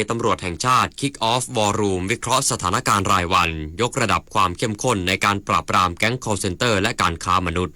ตำรวจแห่งชาติ Kick Off War Room วิเคราะห์สถานการณ์รายวันยกระดับความเข้มข้นในการปราบปรามแก๊ง call center และการค้ามนุษย์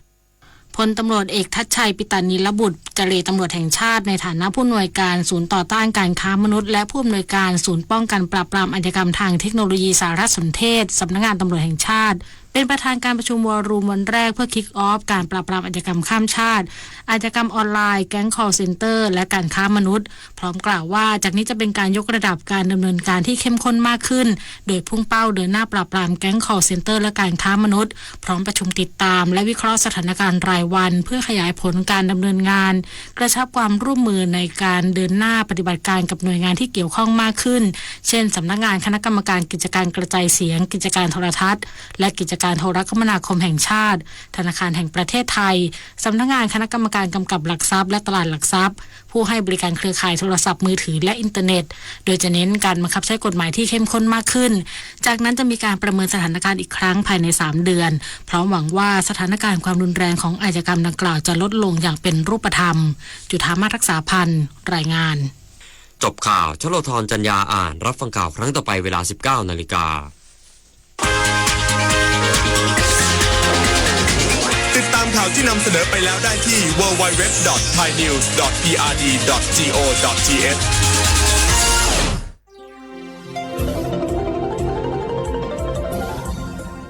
พลตำรวจเอกทัชชัยปิตานิลบุตรเจรตำรวจแห่งชาติในฐานะผู้อำนวยการศูนย์ต่อต้านการค้ามนุษย์และผู้อำนวยการศูนย์ป้องกันปราบปรามอาชญากรรมทางเทคโนโลยีสารสนเทศสำนักงานตำรวจแห่งชาติเป็นประธานการประชุมวอร์รูมวันแรกเพื่อคิกออฟการปราบปรามอาชญากรรมข้ามชาติอาชญากรรมออนไลน์แก๊ง call center และการค้ามนุษย์พร้อมกล่าวว่าจากนี้จะเป็นการยกระดับการดำเนินการที่เข้มข้นมากขึ้นโดยพุ่งเป้าเดินหน้าปราบปรามแก๊ง call center และการค้ามนุษย์พร้อมประชุมติดตามและวิเคราะห์สถานการณ์รายวันเพื่อขยายผลการดำเนินงานกระชับความร่วมมือในการเดินหน้าปฏิบัติการกับหน่วยงานที่เกี่ยวข้องมากขึ้นเช่นสำนักงานคณะกรรมการกิจการกระจายเสียงกิจการโทรทัศน์และกิจการโทรคมนาคมแห่งชาติธนาคารแห่งประเทศไทยสำนักงานคณะกรรมการกำกับหลักทรัพย์และตลาดหลักทรัพย์ผู้ให้บริการเครือข่ายโทรศัพท์มือถือและอินเทอร์เน็ตโดยจะเน้นการบังคับใช้กฎหมายที่เข้มข้นมากขึ้นจากนั้นจะมีการประเมินสถานการณ์อีกครั้งภายใน3 เดือนพร้อมหวังว่าสถานการณ์ความรุนแรงของอาชญากรรมดังกล่าวจะลดลงอย่างเป็นรูปธรรมจุฑามาศรักษาพันธ์รายงานจบข่าวชโลธรจัญญาอ่านรับฟังข่าวครั้งต่อไปเวลา 19:00 น.ติดตามข่าวที่นำเสนอไปแล้วได้ที่ www.thainews.prd.go.th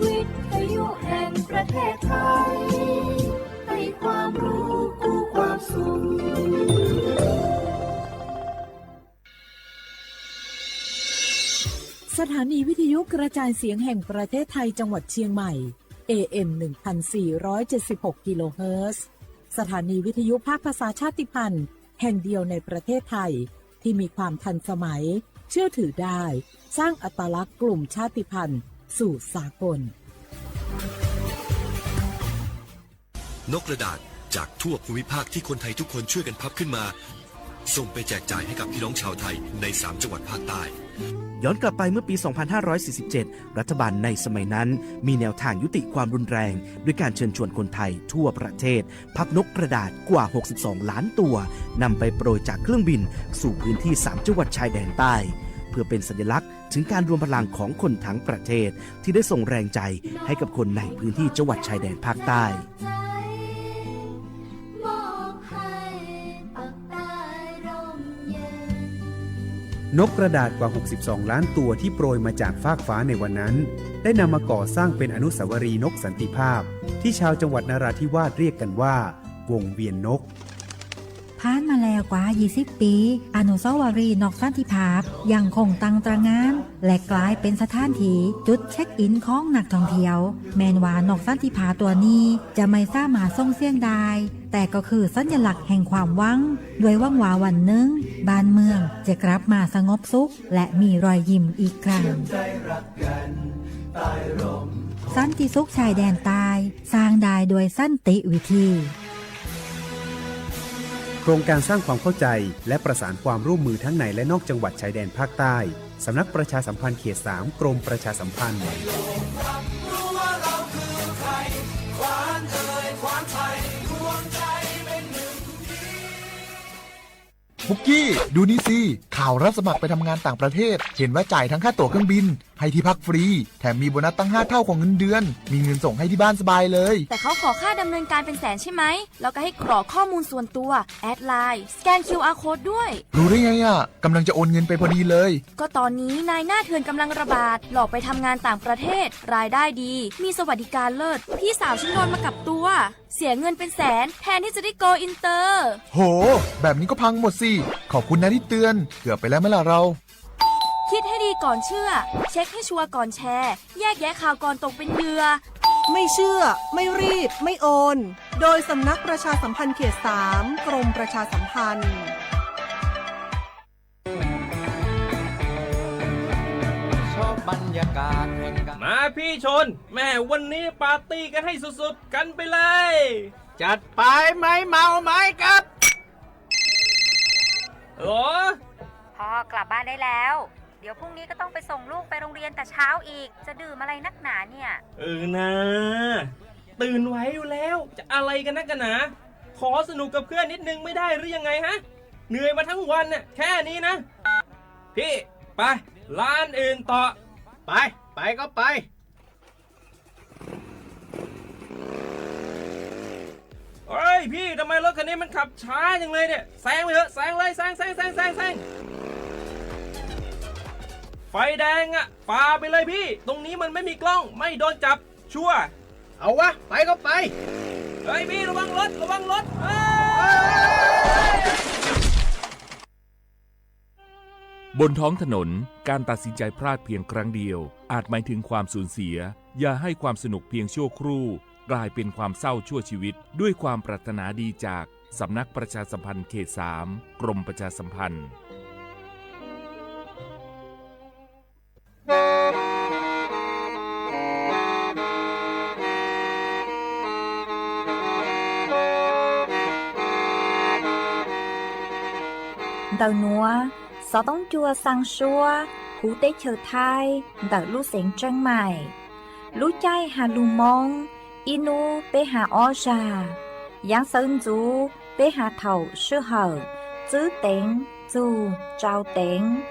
วิทยุแห่งประเทศไทยให้ความรู้กู้ความสุขสถานีวิทยุกระจายเสียงแห่งประเทศไทยจังหวัดเชียงใหม่ AM 1476 กิโลเฮิรตซ์สถานีวิทยุภาคภาษาชาติพันธุ์แห่งเดียวในประเทศไทยที่มีความทันสมัยเชื่อถือได้สร้างอัตลักษณ์กลุ่มชาติพันธุ์สู่สากลนกกระดาษจากทั่วภูมิภาคที่คนไทยทุกคนช่วยกันพับขึ้นมาส่งไปแจกจ่ายให้กับพี่น้องชาวไทยใน3 จังหวัดภาคใต้ย้อนกลับไปเมื่อปี 2547 รัฐบาลในสมัยนั้นมีแนวทางยุติความรุนแรงด้วยการเชิญชวนคนไทยทั่วประเทศพับนกกระดาษกว่า 62 ล้านตัวนำไปโปรยจากเครื่องบินสู่พื้นที่3 จังหวัดชายแดนใต้เพื่อเป็นสัญลักษณ์ถึงการรวมพลังของคนทั้งประเทศที่ได้ส่งแรงใจให้กับคนในพื้นที่จังหวัดชายแดนภาคใต้นกกระดาษกว่า 62 ล้านตัวที่โปรยมาจากฟากฟ้าในวันนั้นได้นำมาก่อสร้างเป็นอนุสาวรีย์นกสันติภาพที่ชาวจังหวัดนราธิวาสเรียกกันว่าวงเวียนนกผ่านมาแล้วกว่า 20 ปีอนุสาวรีย์นกสันติภาพยังคงตั้งตระหง่านและกลายเป็นสถานที่จุดเช็คอินของนักท่องเที่ยวแม้ว่านกสันติภาพตัวนี้จะไม่สามารถส่งเสียงได้แต่ก็คือสัญลักษณ์แห่งความหวังด้วยหวังว่าวันหนึ่งบ้านเมืองจะกลับมาสงบสุขและมีรอยยิ้มอีกครั้งสันติสุขชายแดนใต้สร้างได้โดยสันติวิธีโครงการสร้างความเข้าใจและประสานความร่วมมือทั้งในและนอกจังหวัดชายแดนภาคใต้สำนักประชาสัมพันธ์เขต 3 กรมประชาสัมพันธ์บุกกี้ดูนี่สิข่าวรับสมัครไปทำงานต่างประเทศเห็นว่าจ่ายทั้งค่าตั๋วเครื่องบินให้ที่พักฟรีแถมมีโบนัสตั้ง5 เท่าของเงินเดือนมีเงินส่งให้ที่บ้านสบายเลยแต่เขาขอค่าดำเนินการเป็นแสนใช่ไหมแล้วก็ให้กรอกข้อมูลส่วนตัวแอดไลน์สแกน QR Code ด้วยรู้ได้ไงอ่ะกำลังจะโอนเงินไปพอดีเลยก็ตอนนี้นายหน้าเถื่อนกำลังระบาดหลอกไปทำงานต่างประเทศรายได้ดีมีสวัสดิการเลิศพี่สาวฉันโดนมากับตัวเสียเงินเป็นแสนแทนที่จะได้โกอินเตอร์โหแบบนี้ก็พังหมดสิขอบคุณนะที่เตือนเกือบไปแล้วเมื่อเราคิดให้ดีก่อนเชื่อเช็คให้ชัวร์ก่อนแชร์แยกแยะข่าวก่อนตกเป็นเหยื่อไม่เชื่อไม่รีบไม่โอนโดยสำนักประชาสัมพันธ์เขต 3 กรมประชาสัมพันธ์ชอบบรรยากาศมาพี่ชนแม่วันนี้ปาร์ตี้กันให้สุดๆกันไปเลยจัดไปไหมเมาไหมครับพ่อกลับบ้านได้แล้วเดี๋ยวพรุ่งนี้ก็ต้องไปส่งลูกไปโรงเรียนแต่เช้าอีกจะดื่มอะไรนักหนาเนี่ยนะตื่นไว้อยู่แล้วจะอะไรกันนักกันหนาขอสนุกกับเพื่อนนิดนึงไม่ได้หรือยังไงฮะเหนื่อยมาทั้งวันน่ะแค่นี้นะ พี่ไปร้านอื่นต่อไปก็ไปเฮ้ยพี่ทำไมรถคันนี้มันขับช้าจังเลยเนี่ยแซงไปเถอะแซงเลยแซงไฟแดงอะฝ่าไปเลยพี่ตรงนี้มันไม่มีกล้องไม่โดนจับชัวร์เอาวะไปก็ไปเฮ้ยพี่ระวังรถบนท้องถนนการตัดสินใจพลาดเพียงครั้งเดียวอาจหมายถึงความสูญเสียอย่าให้ความสนุกเพียงชั่วครู่กลายเป็นความเศร้าชั่วชีวิตด้วยความปรารถนาดีจากสำนักประชาสัมพันธ์เขต 3 กรมประชาสัมพันธ์Đầu núa, gió tống chua sang xua, hú tế chờ thai, đợi lũ xén trăng mải. Lũ chay hà lù mong, inu bê hà o già. Giáng sơn chú, bê hà thầu sư hở, chữ tên, chú, trao tên.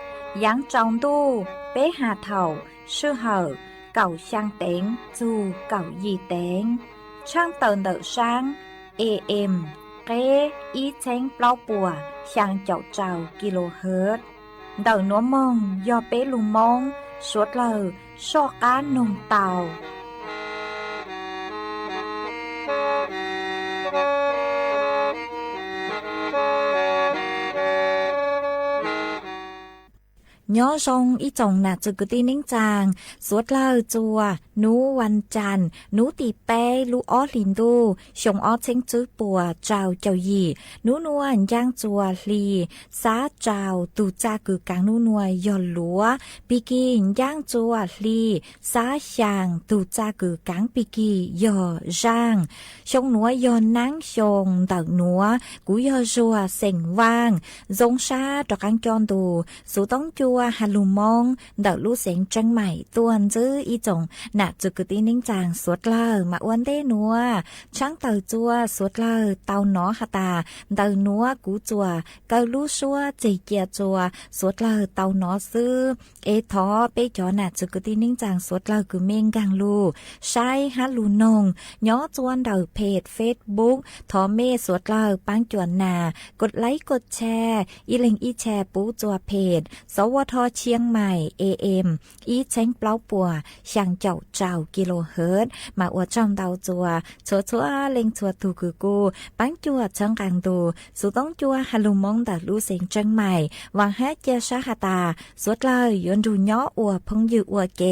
Giáng trong tu, bê hà thầu, sư hở, cầu sang tên, chú, cầu gì tên. Trang tờn đợi sang, AM. Kế ý chén bao bùa sang chậu trào kHz. Đầu nó mong do bé lù mong suốt lờ so cá nồng tàu. Nhớ xong ý chồng nà chữ cứ tin nính chàng suốt lờ chùa núวันจันทร์นูตีเป้ลูอ้อลินดูชงอ้อเช้งจื้อปัวเจ้าเจ้าหยี่นูนวลย่างจัวลีซาเจ้าตูจ้ากือกางนูนวยย่อนหลัวปีกีย่างจัวลีซาชางตูจ้ากือกางปีกีย่อร่างชงนัวย่อนนังชงเต่านัวกูย่อจัวเส็งว่างจงซาดอกกังจอนดูสูต้องจัวฮัลลูมองเต่าลู่เสียงจังใหม่ตวนจื้ออีจงจะกึตีนิ่งจางสวดเลอมาอ้วนเต้นัวช้างเต่าจัวสวดเลอเต่าหนอหตาเต่านัวกูจัวเกาลู่ชัวจีเกียจัวสวดเลอเต่าหนอซื้อเอทอเป้จอจะกึตีนิ่งจางสวดเลอคือเมงกังลูใช้ฮัลลูนงย้อจวนเต่าเพจเฟซบุ๊กทอเมสวดเลอปังจวนนากดไลค์กดแชร์อีเล็งอีแชร์ปูจัวเพจสวทเชียงใหม่ AM อีเช้งเปล่าปัวช่างเจ้าเจ้ากิโลเฮิรตซ์มาอวดจอมเตาจัวชัวเล็งชัวตูคือกูปังจัวเชิงกลางดูสุต้องจัวฮัลโลมองแต่ลู่เสียงจังใหม่วางแฮเจชาฮาตาสวดเลยยนดูย้ออวพงยืออวเก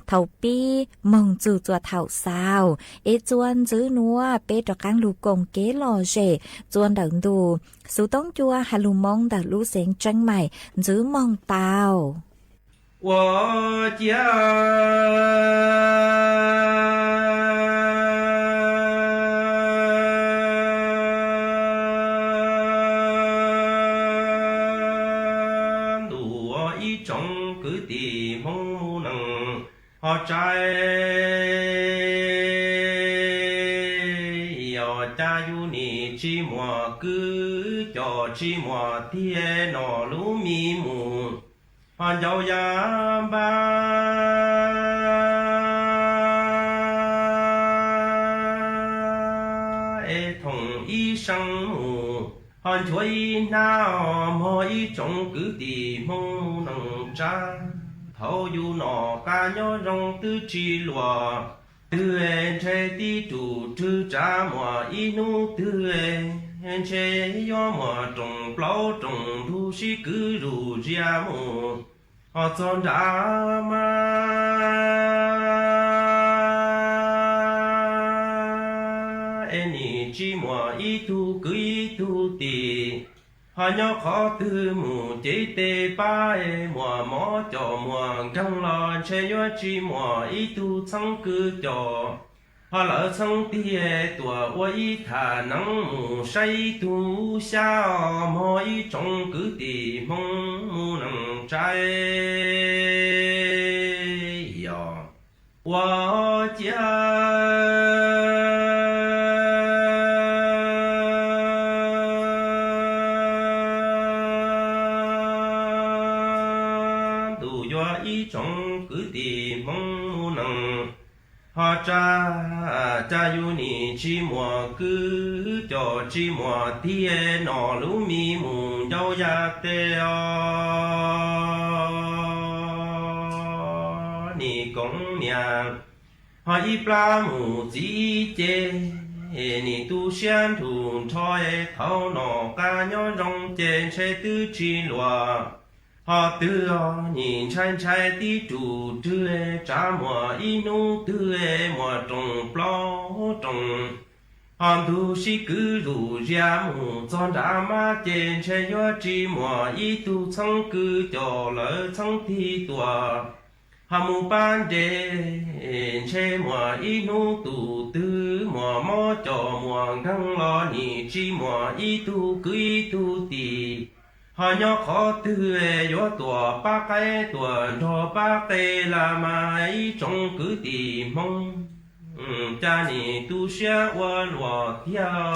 เท่าปีมองจูจัวเท่าสาวเอจวนจื้อนัวเปดอกกลางลูกงเกลอเจจวนเดินดูสุต้องจัวฮัลโลมองแต่ลู่เสียงจังใหม่จื้อมองเตา我家路一种个地梦不能在要加油你寂寞个叫寂寞天那路迷蒙要呀吧，同一生母，所以那么一种个的梦能扎，头有那干要让的起落，对这的主持扎么一怒对。这要么种不种都是个路家么，做啥嘛？你寂寞一度个一度的，要靠的么？这得把么叫么？刚了这要寂寞一度唱歌叫。老曾爹多我一他能母谁独下么一种个的梦能摘呀我家 yo y trong cứ tì mong nằng họ cha yu ni chi mùa cứ cho chi mùa tie nọ lũ mi mù dâu ya tê ni công nhà họ y pla mù chỉ chê ni tu xian thủ thôi thâu nọ ca nhó rong chê chê tư chi lùa họ tư nhìn trai tí chủ tư trả mùa inu tư mùa trồng plo trồng họ tu sĩ cứ rủ ra mù cho đã ma trên chê yo chi mùa y tu xong cứ cho lỡ xong thi tùa họ mù ban đề chê mùa inu tu tư mùa mò cho mùa găng lo ni chi mùa y tu cứ y tu tì họ nhớ khó tư yo tùa ba cái tùa cho ba tê là mai trong cứ tì mong cha ni tu xia wa lùa theo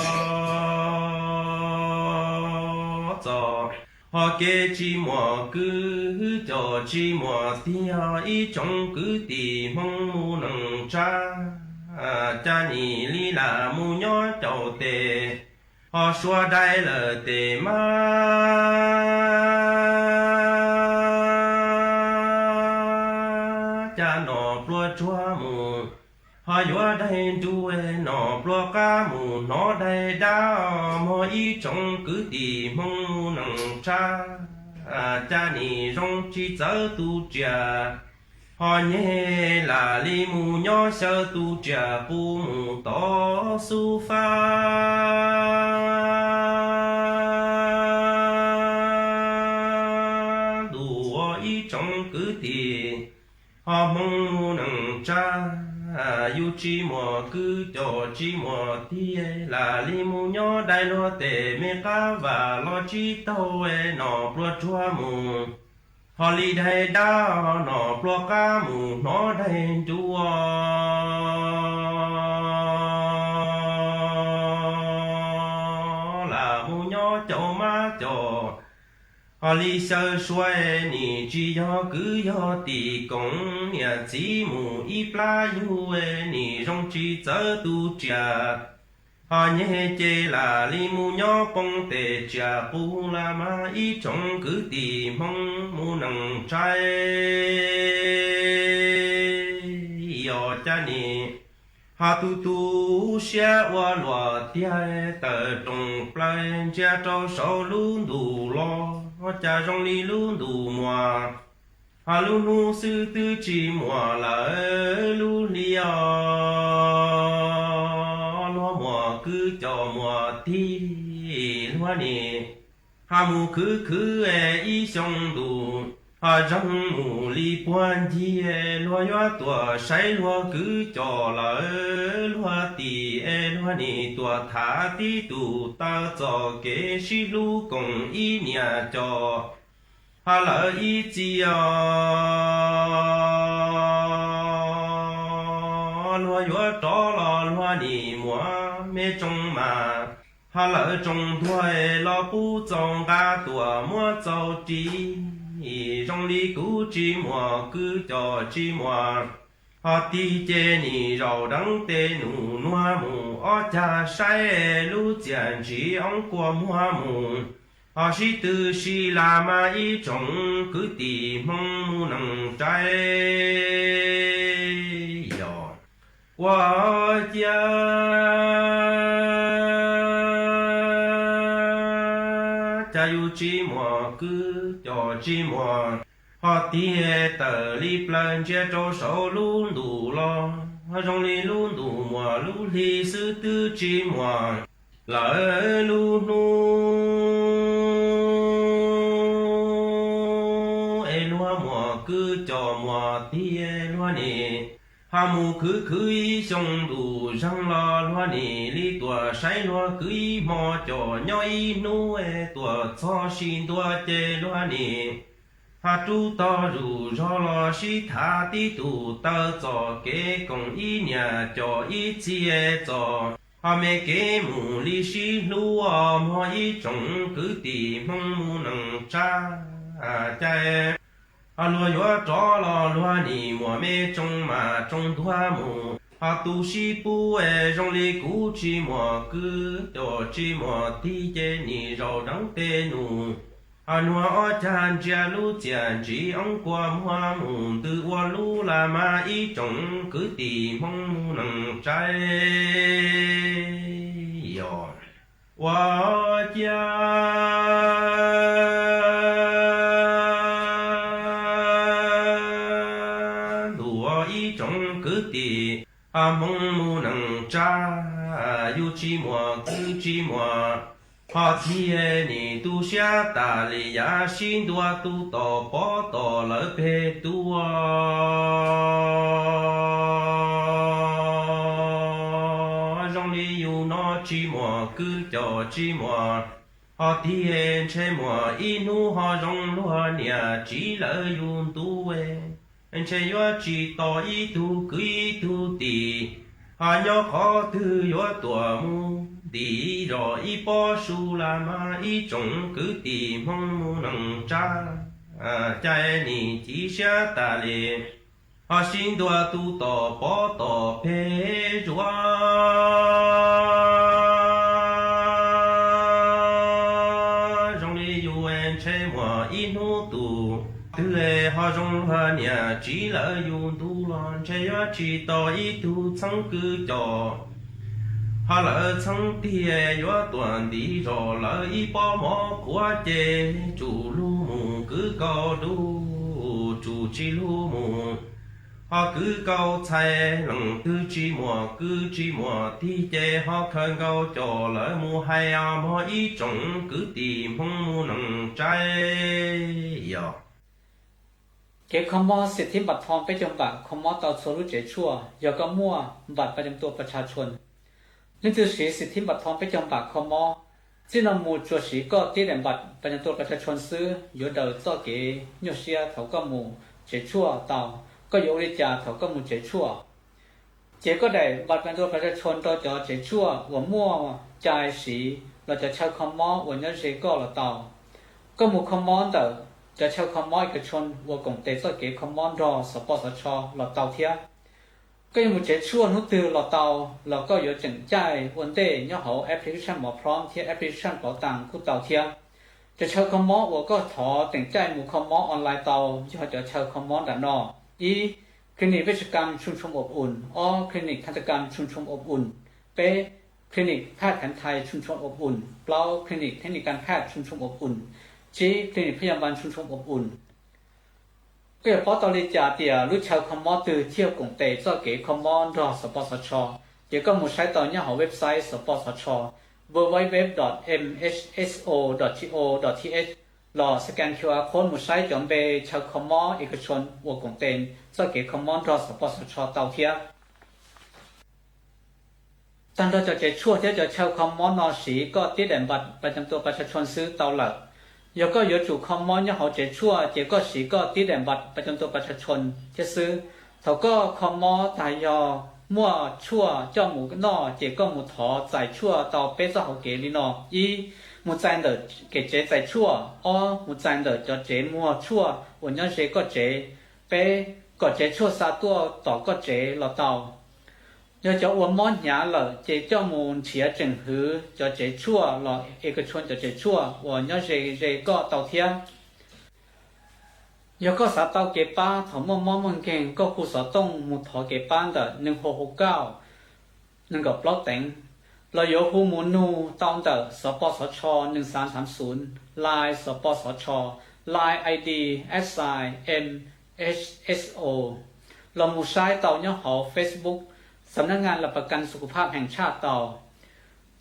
cho họ kê chi mùa cứ cho chi mùa theo ý trong cứ tì mong mu nằng cha ni li là mu nhó chầu tề họ xua đây là tề ma cha nọ plua chua mù họ yo đây đuôi nọ plua cá mù nó đây đá mò ý trong cứ tì mong mu nằng cha ni rong chi chở tu trà họ nhé là li mù nhỏ sơ tu trà bu mù to su pha đùa ý trong cứ tì họ mong mu nằng yu chi mùa cứ cho chi mùa thì là li mù nhỏ đại lo tề mê cá và lo chi tàu nọ plua chua mù họ li đầy đá nọ plua cá mù nó đầy chua là mù nhỏ chậu má chậu họ li sơ xoay ni chỉ do cứ do tì công nhà chỉ mù y pla yu ni rong chi chở tu trà họ nhé chê là li mù nhỏ bông tề trà bu la ma y trong cứ tì mong mù nằng trai yo cha ni họ tu xia wa lùa tia tờ trồng plan cha trâu sâu luôn đủ lo cha rong li luôn đủ mùa họ luôn nu sư tư chi mùa là lu lia lo mùa cứ cho mùa thi lo nè họ mù cứ y song đủ họ rong mù li quan chi lo yo tua sai lo cứ cho là lo tì lo nè tua thả tí tu ta cho kế si lu công y nhà cho họ lỡ y chi lo yo cho lo nè mua mê trong mà họ lỡ trong thuê lo bu trong ga tua mua châu chi trong lý cũ chi mùa cứ cho chi mùa họ ti chê ni rau đắng tê nụ noa mù ó cha sai lu chèn chỉ ông qua mua mù họ si tư si la ma y trong cứ tì mong mu nằng trái yo qua cha cha yu chi mùa cứ cho chi mùa họ tia tờ li plan che cho sâu luôn đủ lo họ trong li luôn đủ mùa lu li sư tư chi mùa lỡ lu nu e lúa mùa cứ cho mùa tia lúa nè hà mù cứ y sông đủ răng lo lúa nè li tua sai lúa cứ y mò cho nhoi nu e tua cho xin tua chê lúa nè hà chú to rủ cho lo si thả tí tù tơ cho kế công y nhà cho y chi e cho hà mê kế mù li si lúa mò y trồng cứ tì mong mù nằng cha cha lúa gió tró lò lúa nì mùa mê trông mà trông thua mù tu sĩ bu rong lì cú chi mùa cứ đồ chi mùa thi chế nì rau đắng tê nù nua ở chan chia lu chàn chỉ ông qua hoa mù tự qua lu là ma ý trông cứ tì mong mu nằng trái yo wa cha lúa ý trông cứ tì mong mu nằng cha yu chi mùa cứ chi mùa họ thiên ni tu xia ta li ya xin đua tu tổ bỏ tổ lỡ bê tu trong li yu nó chi mùa cứ cho chi mùa họ thiên che mùa inu họ trong lúa nhà chỉ lỡ yu tu về anh che yo chỉ tổ y tu cứ y tu tì họ nhớ khó thứ yo tua mu đi rồi y bỏ su la ma y trông cứ tìm mong mu nằng cha trái ni chỉ xa ta lệ họ xin đua tu tổ bỏ tổ phê rùa trong đi yu en che mùa y nu tu từ lệ họ trong hoa nhà chỉ là yu tu lon che yo chỉ tổ y tu chẳng cứ cho họ lỡ chẳng tiề yo tuần đi rồi lỡ y bỏ mỏ của chế chủ lu mù cứ cầu đu chủ chi lu mù họ cứ cầu chạy lòng tư chi mùa cứ chi mùa thì chế họ khẩn cầu cho lỡ mù hay mò y trông cứ tìm không mù nằng trái yo เกี่ยวกับมอสิทธิบัตรทองไปจำบัตรคอมมอต่อโซลูเจชั่วยาก็มั่วบัตรประจำตัวประชาชนนั่นคือสีสิทธิบัตรทองไปจำบัตรคอมมอที่นำมูจัวสีก็ตีแดงบัตรประจำตัวประชาชนซื้ออยู่เดินต่อเก๋ยเชียเถาก็มูเจชั่วเต่าก็ยกริจาเถาก็มูเจชั่วเจก็ได้บัตรประจำตัวประชาชนต่อจอเจชั่วหัวมั่วใจสีเราจะใช้คอมมอวันนี้เจก็เราเต่าก็มูคอมมอเต่าจะเช่าคอมมอนกับชนวัวกงเตะเก๋คอมมอนรอสปสชหลอดเตาเทียก็ยังมุ่งเจชั่วนุตือหลอดเตาเราก็อยู่จังใจวันเต้ย่อเขาแอปพลิเคชันหมอพร้อมเทียแอปพลิเคชันเป๋าตังกู้เตาเทียจะเช่าคอมมอนวัวก็ถอแต่งใจหมู่คอมมอนออนไลน์เตาที่เขาจะเช่าคอมมอนด้านนอกอีคลินิกเวชกรรมชุมชนอบอุ่นอ้อคลินิกทันตกรรมชุมชนอบอุ่นเป๊คลินิกแพทย์แผนไทยชุมชนอบอุ่นเปล่าคลินิกเทคนิคการแพทย์ชุมชนอบอุ่นชี้คลินิกพยาบาลชุมชนอบอุ่นก็อย่าพอตอนนี้จ่าเตียรู้ชาวคอมมอนตือเที่ยวกงเตะเจ้าเก๋คอมมอนรอสปสชเดี๋ยวก็มุ่งใช้ตอนนี้หาเว็บไซต์สปสช www.mhso.go.th หล่อสแกน QR โค้ดมุ่งใช้จอมเบชาวคอมมอนเอกชนวัวกงเตนเจ้าเก๋คอมมอนรอสปสชเตาเทียตอนเราจะช่วยที่จะชาวคอมมอนนอสีก็ติดแดนบัตรประจำตัวประชาชนซื้อเตาหลักยก็有主คอมมอนยเขาเจชั่วเจก็สีก็ติดแดนบัตรประจำตัวประชาชนจะซื้อเขาก็คอมมอตายอมั่วชั่วเจ้าหมูนอเจก็หมูถอใจชั่วต่อเป๊ะเจ้าเขาเกลีนออีหมูใจเดอเกเจใจชั่วอ้อหมูใจเดอจะเจมั่วชั่ววันนี้เจก็เจเป๊ะก็เจชั่วซาตัวต่อก็เจเราเตา要叫我们nhà了，这叫们企政府叫这错了，一个村叫这错，我要这个稻田，要个啥稻给巴，他们见个胡啥东木头给班的，能669，能个 block 顶，เรา有户门路当的สปสช1330 line สปสช line ID SIMHSO เราหมู่ใช้เต่าเนี่ยหอ Facebookสำนักงานหลักประกันสุขภาพแห่งชาติต่อ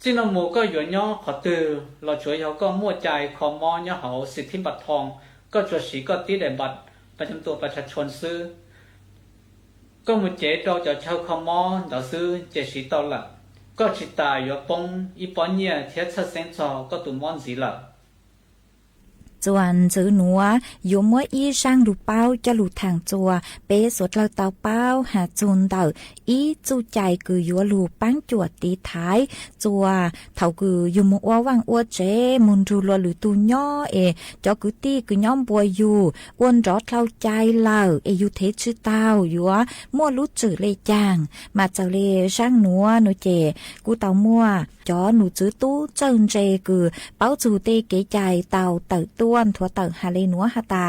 จีนหมูก็อยู่ย่อขอตือเราช่วยเขาก็มั่วใจคอมมอนย่อเขาสิทธิบัตรทองก็จดสีก็ติดบัตรประจำตัวประชาชนซื้อก็มุ่งเจเราจะเช่าคอมมอนเราซื้อเจสีต่อละก็ชิตายอยู่ปงอีปอนเนี่ยเทียชัดเซนจอก็ตุ่มมอนสีละ จวนจื้อหนัวอยู่มัวอีช่างลูเป้าจะลูทางจัวเปสวดเราเตาเป้าหาจูนเต่าอีจูใจกือยัวลูปังจวดตีท้ายจัวเท่ากืออยู่มัววังอัวเจมุนรูลัวหรือตูย่อจอกือตีกือย่อมบัวอยู่อ้วนรอดเท่าใจเล่าอยู่เทชื่อเต้ายัวมัวรู้จื้อเลยจางมาเจ้าเลช่างหนัวหนูเจกูเต่ามัวจอหนูจื้อตู้เจิงเจกือเป้าจูเตเก๋ใจเต่าเต่าต้วนทัวเต่าฮาเลหนัวฮาตา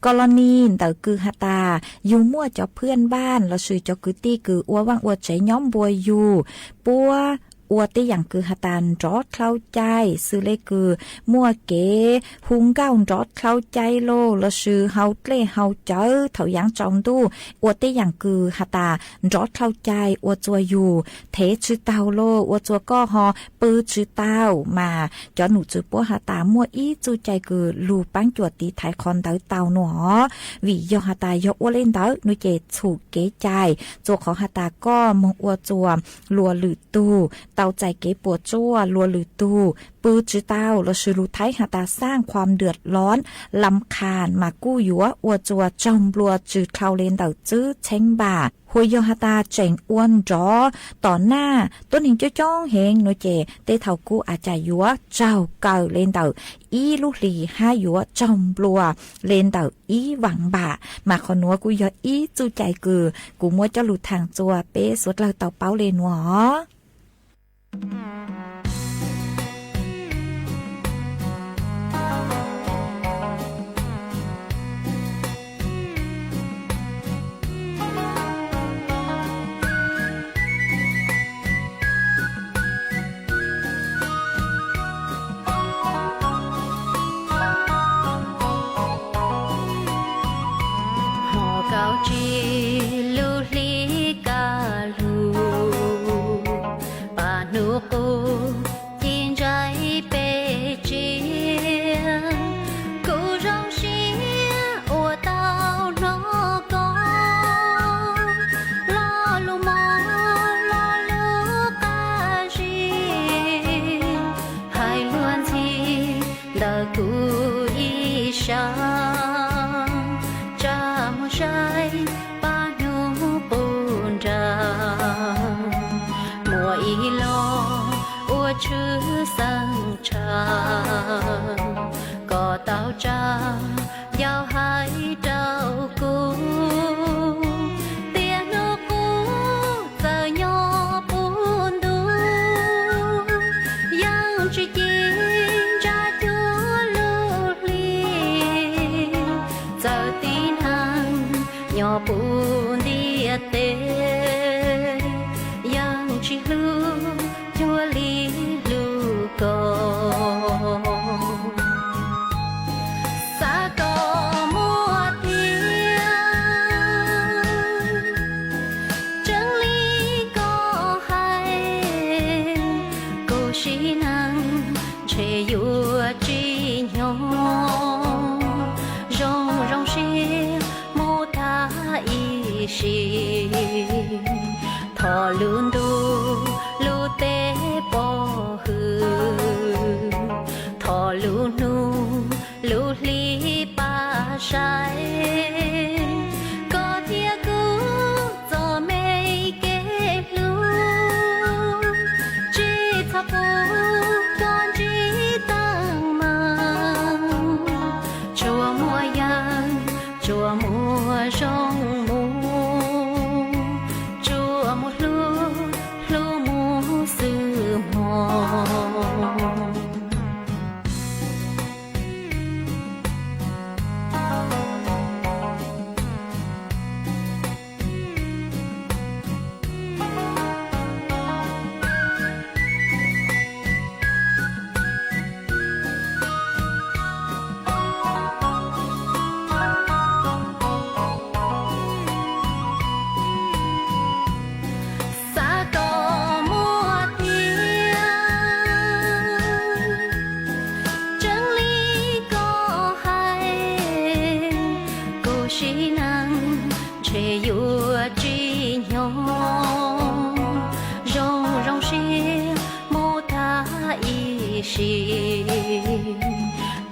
กรณีเต่ากือฮาตาอยู่มั่วจอเพื่อนบ้านเราซื้อจอกือตีกืออัววังอัวใจย้อมบัวอยู่ปัวอวดได้อย่างคือหตันรอดเข้าใจซื้อเลคือมั่วเก๋หุงเก้ารอดเข้าใจโลละซื้อเฮาเล่เฮาเจอเถายังจองดูอวดได้อย่างคือหตารอดเข้าใจอวดจัวอยู่เทชื่อเตาโลอวดจัวก็ฮอปื้อชื่อเต้ามาจอหนูจือปัวหตามั่วอีจูใจคือลูปังจวดตีไทยคอนเตาเตาหนอวิยอหตายกอวเล่นเตาหนูเจถูกเก๋ใจจัวของหตาก็มงอวดจัวลัวหรือตูเตาใจเก๋ปวดจั่วลัวหรือตูปื้อจื้อเต้าเราชื่อลูไทยหาตาสร้างความเดือดร้อนลำคาญมากู้ยัวอวจัวจอมลัวจืดเคลาเลนเต่าจื้อเช้งบาหวยยอหาตาเจ๋งอ้วนจอต่อหน้าต้นหิงเจ้าจ้องเฮงโนเจเตเท่ากู้อาจารยัวเจ้าเก่าเลนเต่าอีลูกหลีห้ายัวจอมปลัวเลนเต่าอีหวังบามาขอนัวกูยออีจูใจกือกูมัวเจ้าหลุดทางจัวเป้สวดเราเต่าเป้าเลนหวอท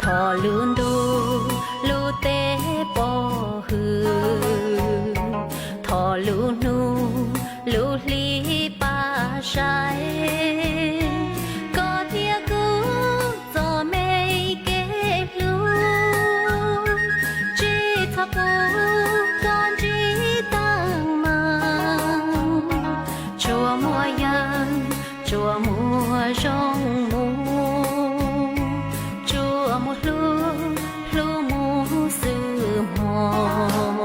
อลืนดูลูเตปอหือทอลูนูลูลีปาชัยก็เทียกูจอไม่เกลูจีทับปูก่อนจีตั้งมาชัวมัวยังชัวมัวจงมูชัวมัวลูมูสื่อมอง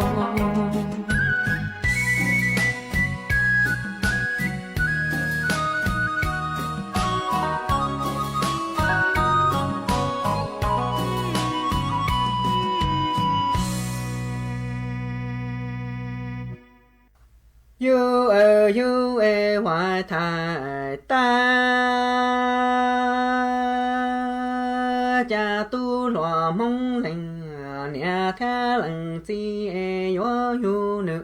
yêu hoài thải ta cha tu lò mong lành nhà tha lành chi yo yu nữ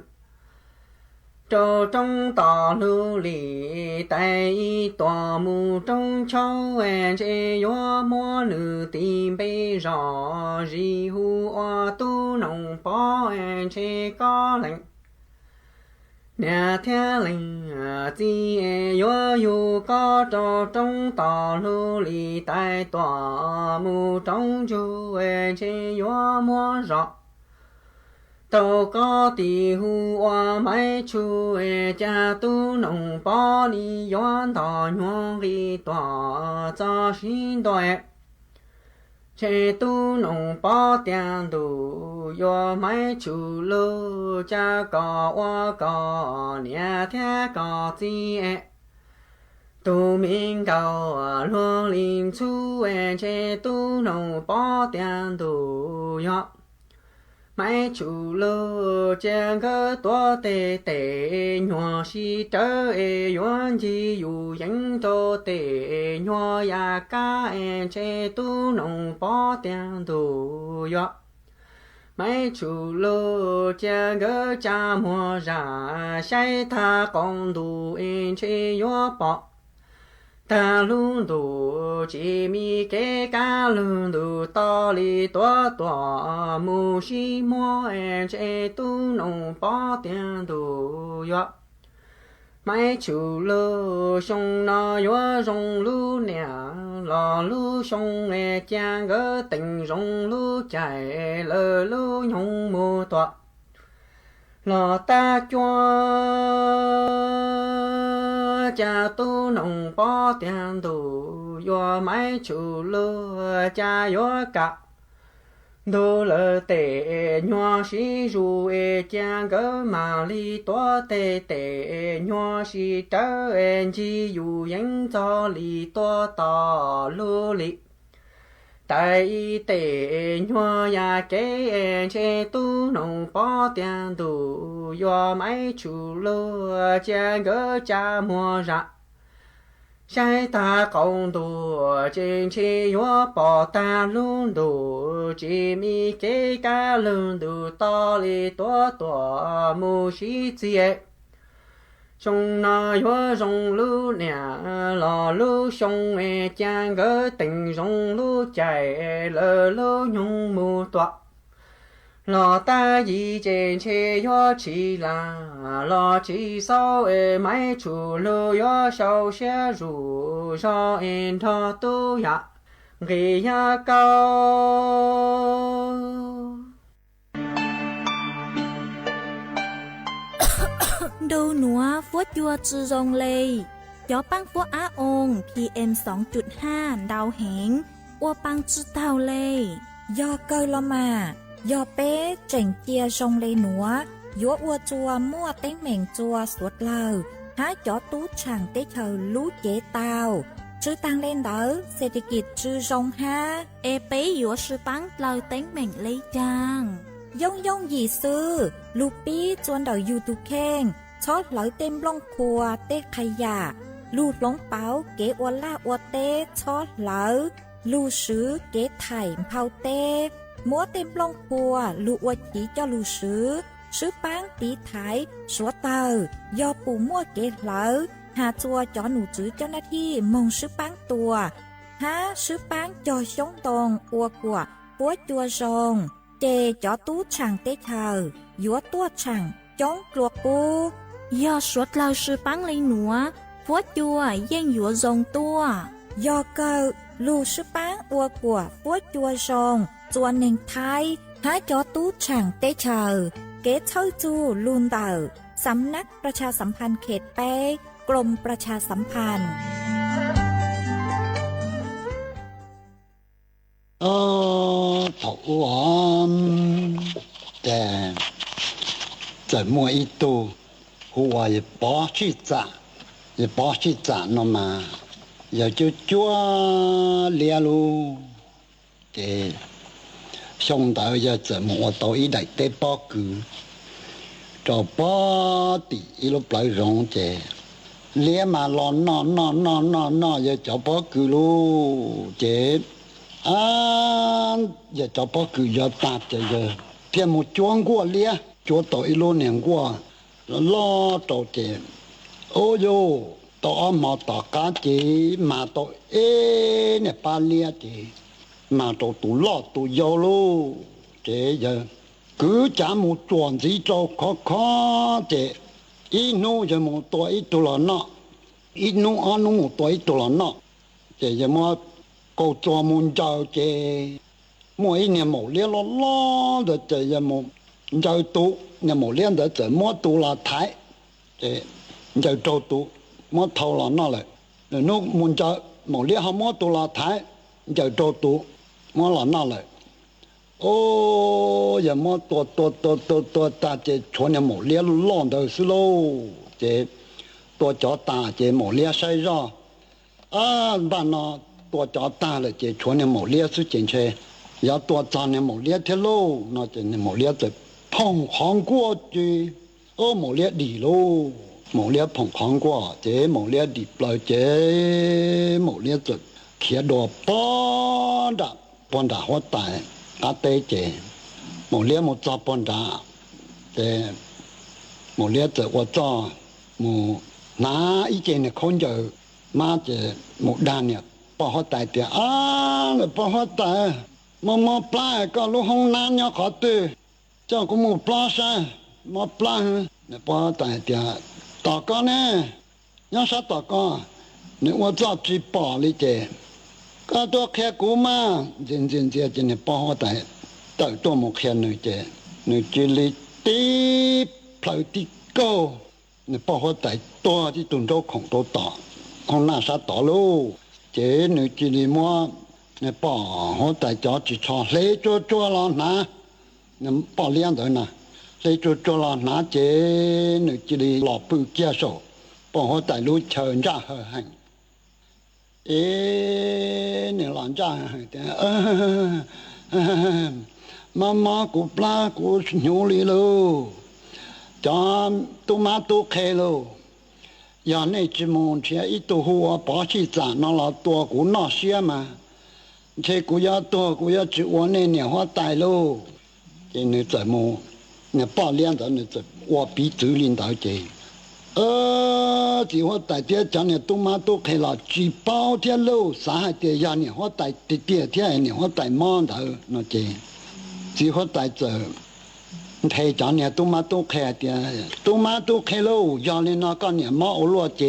trò trong tỏ lưu lì tay tòa mù trong châu chê yo mua nữ tìm bê rõ gì hu o tu nồng bó chê có lành nhà theo lệnh chi yo yu có trò trong tỏ lưu lì tay tòa mù trong chu chê yo mua rõ tàu có tì hu oa mai chu cha tu nông bó đi yuan tỏ nhuang đi tỏa cho xin đòi chế tu nông bó tiền đủ yo mai chu lô cha có oa có nhà thế có chi tu minh cầu luông linh chu chế tu nông bó tiền đủ yo mai chủ lô chàng cơ tua tê tê nhòa si trơ yuan chi yu yang tô tê nhòa ya ca che tu nông bó tiền đủ yo mai chủ lô chàng cơ cha mua ra sai tha con đủ che yo bó ta luôn đủ chỉ mi cái cá luôn đủ to li to to mu si mua chế tu nông bó tiền đủ yo mai chủ lô sông nó yo sông lu nè lò lu sông chàng gỡ tình sông lu chạy lơ lu nhung mu to lò ta cho cha tu nông bó tiền đủ yo mai chủ lô cha yo cả đồ lơ tệ nhòa si ru cha gỡ mà li to tệ tệ nhòa si trơ chi yu yang cho li to to lô li tại tệ nhòa ya kế che tu nông bó tiền đủ yo mai chủ lô cha gỡ cha mua ra sai ta công đủ trên chi yo bỏ ta luôn đủ chỉ mi kế cá luôn đủ to li to to mu si chia sông na yo sông lu nè lò lu sông chàng gỡ tình sông lu chạy lơ lu nhung mu toa lò ta gì trên che yo chỉ là lò chỉ sau mai chủ lu yo sau xe rủ cho en thọ tu ya ghi ya cao đâu núa vuốt chua chư rong lê gió băng vuốt á ôn PM 2.5 đau hẹn ua băng chư tàu lê do cơ lo mà do bé chảnh chia rong lê núa gió ua chua mua tén mèn chua suốt lờ há gió tú chẳng tế thờ lú chế tàu chư tăng lên đỡ sẽ đi kịp chư rong ha bé gió sư băng lờ tén mèn lê chàng dông dông gì sưลูปี้จวนเดาอยู่ตุแข้งชอดไหลเต็มล่องครัวเต้ขยะลูดหลงเป๋าเก๋อวล่าอวเต้ชอดไหลลูซื้อเก๋ไถ่เผาเต้มัวเต็มล่องครัวลูอวจีเจ้าลูซื้อปังตีไถ่สัวเตอยอปูมั่วเก๋ไหลหาจัวจอหนูจื้อเจ้าหน้าที่มองซื้อปังตัว ฮะซื้อปังจอชงตงอัวกัวปัวจัวซงเจจอตู้ช่างเตเธอยัวตัวช่างจ้องกลัวปู要说老师帮你挪佛教应有用多ยอเกอลูซื้อปังอัวกัวปัวจัวซงจวนหนึ่งไทยหาจอตู้ช่างเตเธอเกเท่าจูลูนเตอสำนักประชาสัมพันธ์เขตเป้กรมประชาสัมพันธ์ถวมแต่怎么一度我也不去找也不去找了嘛也就做了路的上头也怎么我到一来得包谷找包的一路不容的连嘛老那也找包谷路的也找包谷也大这个天没装过咧做到一路年过拉到的哦哟到阿妈大家的嘛到那巴咧的嘛到都拉都要咯这样cứ chả một chuẩn gì cho khó để ít nô giờ một tuổi ít tuổi là nọ ít nô ăn nô một tuổi ít tuổi là nọ để giờ mà câu cho muốn giàu để mỗi年某年了啦的这也某giàu多年某年的这么多了台để giàu多多么头了那了那muốn giàu某年还么多了台giàu多多么了那了哦，也么多大这穿的毛脸浪头是喽，这多脚大这毛脸晒热，啊，办了多脚大了这穿的毛脸是进去，要多长的毛脸贴喽，那这毛脸在碰行过去，哦，毛脸里喽，毛脸碰行过，这毛脸里不了这毛脸在贴多半打好大。阿爹姐，某年某做班长，这某年这我做某拿一件的空着，妈这某单呢，不好带的啊，不好带，妈不来个路红男要好对，这个某不来噻，不来，那不好带的，大哥呢，要啥大哥？你我做最饱的这。ก็ตัวแค่กูมาจริงๆจะเนี่ยป้อแต่ตัวหมกแค่หนึ่งเจหนึ่งจิลิตีพลายติโก้เนี่ยป้อแต่ตัวที่ตุนโตของตัวต่อของหน้าซาต่อลูเจหนึ่งจิลิมัวเนี่ยป้อแต่จอจิชอเลยจัวๆแล้วนะเนี่ยป้อเลี้ยงเลยนะเลยจัวๆแล้วนะเจหนึ่งจิลิหล่อปื้เกี้ยโซป้อแต่รู้เชิญจ้าเฮหัง你老家的，妈妈กูปลากูหิวเลยลูจามตัวมาตัวแค่ลูอย่างนี้จิมงเชียอีตัวหัวป้าชีจานนั่นละตัวกูน่าเสียมาเชกูยาตัวกูยาจิวันนี้เนี่ยหัวตายลู这你怎么你ป้าเลี้ยง的你怎我比主领导这ที่ว่าแต่เตี้ยจังเนี่ยตุ้มมาตุ้งเคยละจีเป้าเที่ยวลูสาหัสเตี้ยยาเนี่ยว่าแต่เตี้ยเที่ยวเนี่ยว่าแต่มอนเถอะนั่นเจที่ว่าแต่เจอเทจังเนี่ยตุ้มมาตุ้งเคยเตี้ยตุ้มมาตุ้งเคยลูยาเนี่ยนะก็เนี่ยมาเอาลัวเจ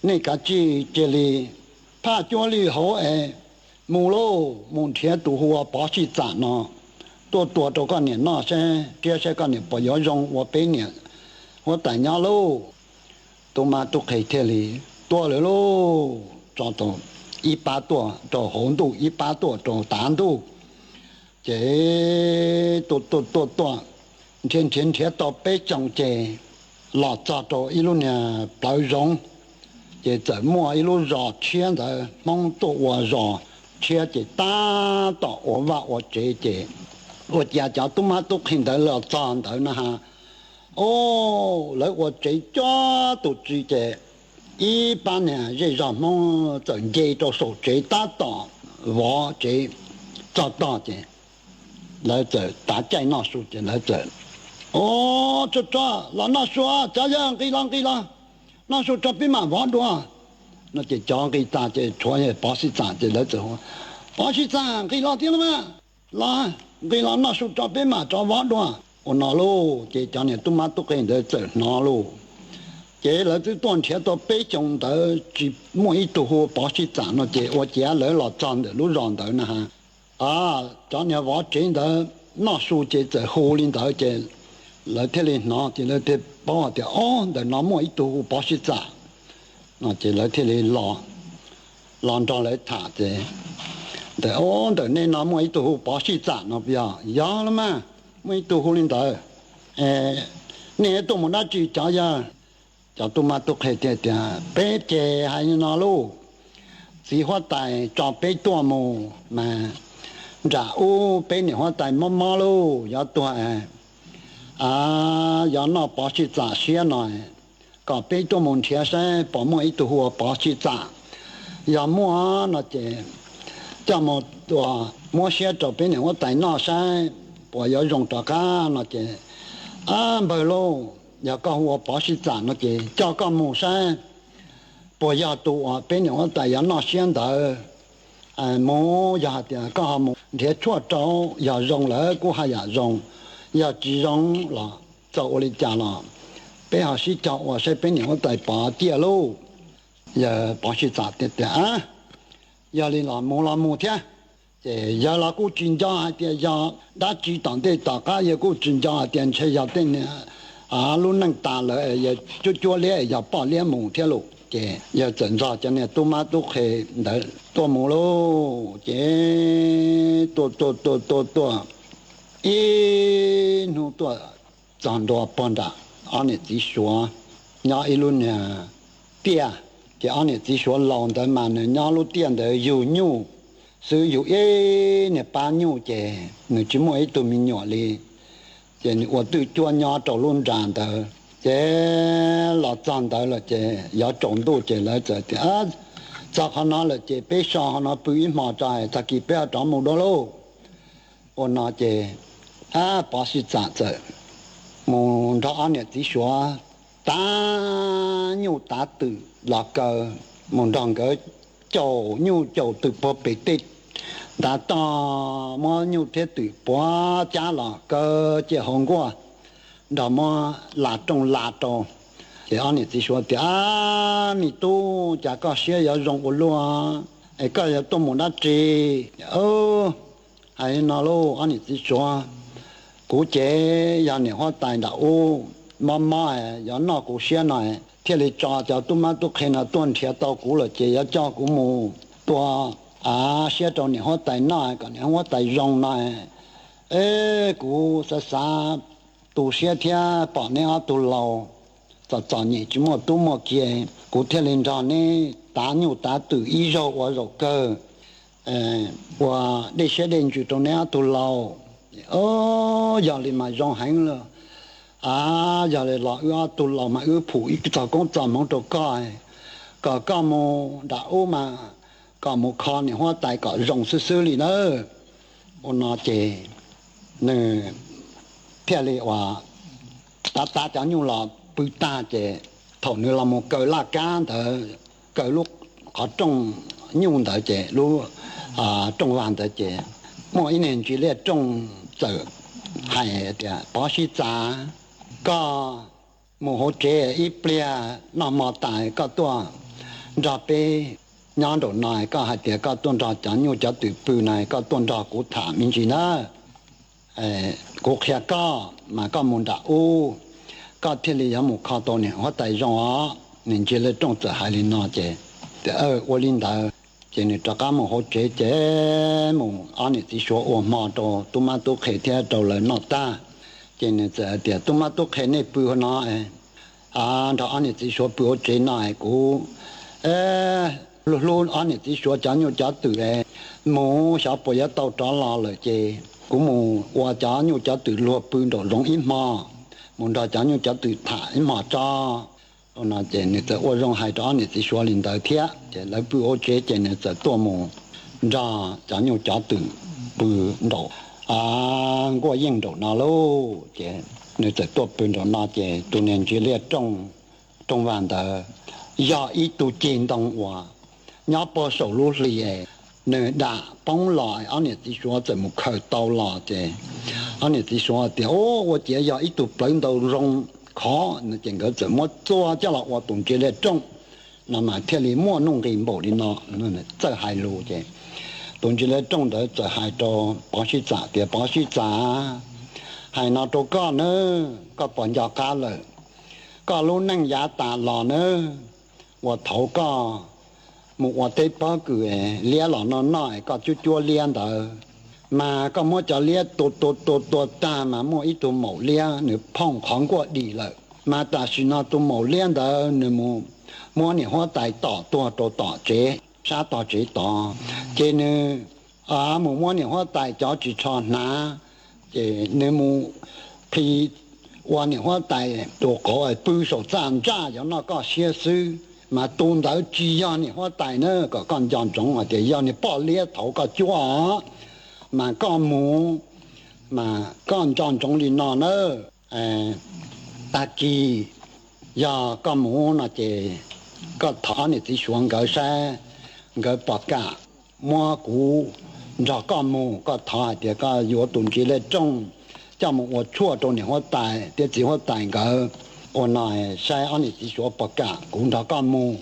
นี่ก็จีเจลีผ้าจ้วลีหัวมูโลมูเทียตัวหัวป้าชีจานเนาะตัวก็เนี่ยน่าใช่เตี้ยใช่ก็เนี่ยปยอยงว่าเป็นเนี่ย我大家喽，都嘛都开天里多了喽，找到100多，找红豆100多，找大豆，这多，天到北京去，老早到一路呢包容，这怎么一路绕圈的，忙到我绕圈的大到我挖我这，我家都嘛都看到了长头呢哈。哦，来我这家都知道，一般呢，这让么整这到手这打到我这找到的，来这大家那数的来这，哦，这老那说这样给了，那说这边嘛玩多， nó chỉ cho cái ta chỉ cho cái bác sĩ trả chỉ lấy rồi bác sĩ trả cái lo tiền mà là cái lo nó sụt cho bên mà cho võ đó nó luôn chỉ cho nên tôi mà tôi cái để chờ nó luôn chỉ là tôi toàn theo tôi bé trong đó chỉ mỗi tổ hồ bác sĩ trả nó chỉ我只lấy là赚的路上的呢哈cho nên võ trên đó nó sụt chỉ chờ hồ lên đó chỉ lấy thế lên nó chỉ lấy thế bảo thì để nó mỗi tổ hồ bác sĩ trả nó chỉ lấy thế lên lo cho lấy thả chứ để để nên nó mỗi tổ hồ bác sĩ trả nó bây giờ là mà mấy tổ hồ lên đó nè tổ một đã chỉ cho ra cho tôi mà tôi khai tiền bé trẻ hay như nó luôn chỉ hoa tài cho bé tua mù mà trả bé này hoa tài mò luôn giờ tôi giờ nó bỏ chỉ trả xe này có bé tua mù chia sẻ bỏ mỗi tổ hồ bỏ chỉ trả giờ mua nó chỉ cho một tua mua xe cho bé này hoa tài nó sai bỏ giờ dùng cho cá nó chỉ bởi luôn giờ có hoa bỏ sĩ trả nó chỉ cho có mù sai bỏ giờ tụ bên nhau tại giờ nó xuyên đời mù giờ thì có mù để chua trâu giờ dùng lại cũng hay giờ dùng giờ chỉ dùng là cho tôi trả là bên họ sĩ cho tôi sẽ bên nhau tại bỏ tiền luôn giờ bỏ sĩ trả tiền giờ là mù thế giờ là cũng chuyên gia thì giờ đã chỉ tặng để tất cả giờ cũng chuyên gia tiền chơi giờ tiền này lúc năng ta lại giờ cho lẽ giờ bỏ lẽ mù theo lục chứ giờ整ra cho nên tôi mà tôi hay để tôi mù lô chứ tôi nó tôi chẳng đồ bán ra anh ấy chỉ số nhà lúc nè tiền chứ anh ấy chỉ số lòng đấy mà nhà lúc tiền đấy nhiều nhiều sử dụng nè bao nhiêu chứ người chỉ mỗi tôi mình nhỏ đi chỉ我对专家找论战的，这老战的了，这要中度这来这的早上那了这北上那不一马在，他给不要找木多喽，我那这把是战这，木他安尼只说打牛打tử là个木当个叫牛叫tử不被的。đã to mà nhiều thế tử bỏ cha là cơ chế hồng qua đó mà là trong thì anh ấy chỉ nói thì mi tu chả có xe giờ dùng của luôn cái giờ tôi muốn đã chỉ hay nó luôn anh ấy chỉ nói cú chế giờ này hoa tài đạo mà giờ nó cú xe này thế là cho tôi mà tôi khi nào tuần theo tao cú là chế giờ cho cú mù tôi xe trâu này họ tài nai còn họ tài rong nai cú sa tu xe thia bỏ này tu lâu cho nhị chỉ một tu một kia cú theo lên trò này đá nhiều đá từ ý rồi cơ và để xe đến chủ trong này tu lâu giờ liền mà rong hành rồi giờ liền là tu lâu mà phụ ít cái con chọn mong cho coi cả mồ đã mà có một con này hoa tài có rồng sơ lì nữa nó chỉ nè theo lệว่าta cho nhau là bự ta chỉ thầu nữa là một cỡ là cá thở cỡ lúc có trong nhung thở chỉ lúc trong vàng thở chỉ mỗi年chỉ là trong giờ hay thì bác sĩ trả có một hỗ trợ ít bia nó mà tài cóตัวra pe nhà đồ này có hai tiệt có tuần tra chẳng nhiều cho tụi bự này có tuần tra của thả mình chỉ na của kia có mà có muốn đã có thiết lý một khâu to này họ tại rong nên chỉ là trong giờ hai linh nó chứ thì我领导chỉ là tất cả một hỗ trợ chứ một anh ấy chỉ số mà đồ tôi mà tôi khai theo đầu là nó ta chỉ là giờ thì tôi mà tôi khai này bự hơn nó đó anh ấy chỉ số bự hỗ trợ này của luôn anh ấy chỉ số chẳng nhiều trả từ mù sao bây giờ tàu trả là rồi chứ cũng mù qua trả nhiều trả từ lúa bự đồ rong ít mà mù đó trả nhiều trả từ thả ít mà cho nó chỉ nên là tôi rong hai trả này chỉ số linh đạo thiệt chỉ là bự ô chế chỉ nên là tôi mù ra trả nhiều trả từ bự đồ qua yên đồ nào lô chỉ nên là tôi bự đồ nào chỉ tôi nên chỉ liệt trong vạn đời giờ ít tu chiến đồng hòa nhớ bao số lúc lìa nè đã bóng lại anh ấy chỉ说怎么开刀了这anh ấy只说的哦我姐要一度病到容khó那整个怎么做叫了我总觉得重那么天里莫弄给某的呢那这还路这总觉得重的这还到保险杂的保险杂还拿到个呢个本家家了ก็รู้นั่งยาตาหล่อเนอะว่าเถาก็หมู่ว่าเตปอคือเลี้ยหล่อนน้อยก็จั่วเลี้ยเด้อมาก็มัวจะเลี้ยตัวตามามัวอีตัวหมูเลี้ยหรือพ่องของก็ดีเลยมาแต่สินาตัวหมูเลี้ยเด้อหรือมัวเนี่ยหัวใจต่อตัวต่อเจ๊ซาต่อเจ๊ต่อเจเนี่ยหมู่มัวเนี่ยหัวใจจ่อจีชอนนะเจเนี่ยหมู่พี่ว่าเนี่ยหัวใจตัวก็ปืน手战炸有那个写书嘛东头只要เนี่ยหัวใจ呢ก็干将中啊的要你爆裂头个抓嘛干หมูมา干将中里那呢ตะกี้ยาก็หมูน่ะเจก็ถอนนี่ที่ชวนก็ใช้ก็ปากกามัวกูจะก็หมูก็ถอเดี๋ยวก็อยู่ตรงที่เลยจง叫我错中年我带的只我带个我那晒安尼只说不干工作干么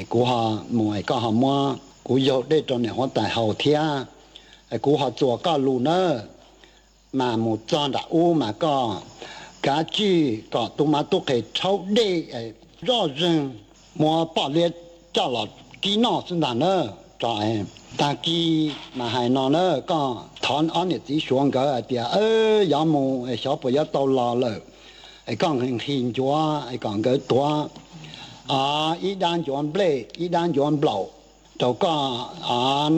กูหาหมวยก็หามัวกูยกได้จนเนี่ยหัวแต่เฮาเทียกูหาตัวก็รู้เนอะมาหมู่จอนดาอูมาก็กาจีก็ตัวมาตัวเคเช่าได้รอเรื่องมัวปอเลียเจ้าหลอดกีนอสุดาเนอะจอยตากี้มาให้นอนเนอะก็ถอนอันนี้ที่ชวนก็เดี๋ยวยามู小朋友到老了讲很清楚讲个多一旦转不来一旦转不了就讲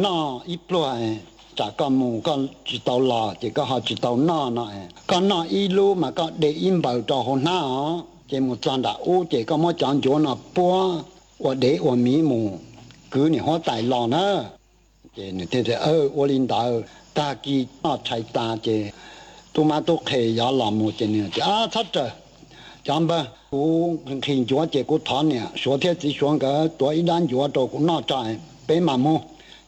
那一不来จากก็มูก็จิตเอาลาจะก็หาจิตเอาหน้าหน่อยก็หน้าอีลูมาก็เดอินเบาต่อหัวหน้าเจมูจันดาอูเจก็มาจันจวนปัวว่าเดว่ามีมูคือเนี่ยหัวใจหล่อนะเจเนี่ยเทวลินดาตากีใช้ตาเจตัวมาตัวเขยยาหลามูเจเนี่ยชัดเจนจำป่ะกูเห็นจัวเจกูถอนเนี่ยสัวเทียจีสวงก็ตัวอีด้านจัวตัวกูน่าใจเป็นมามู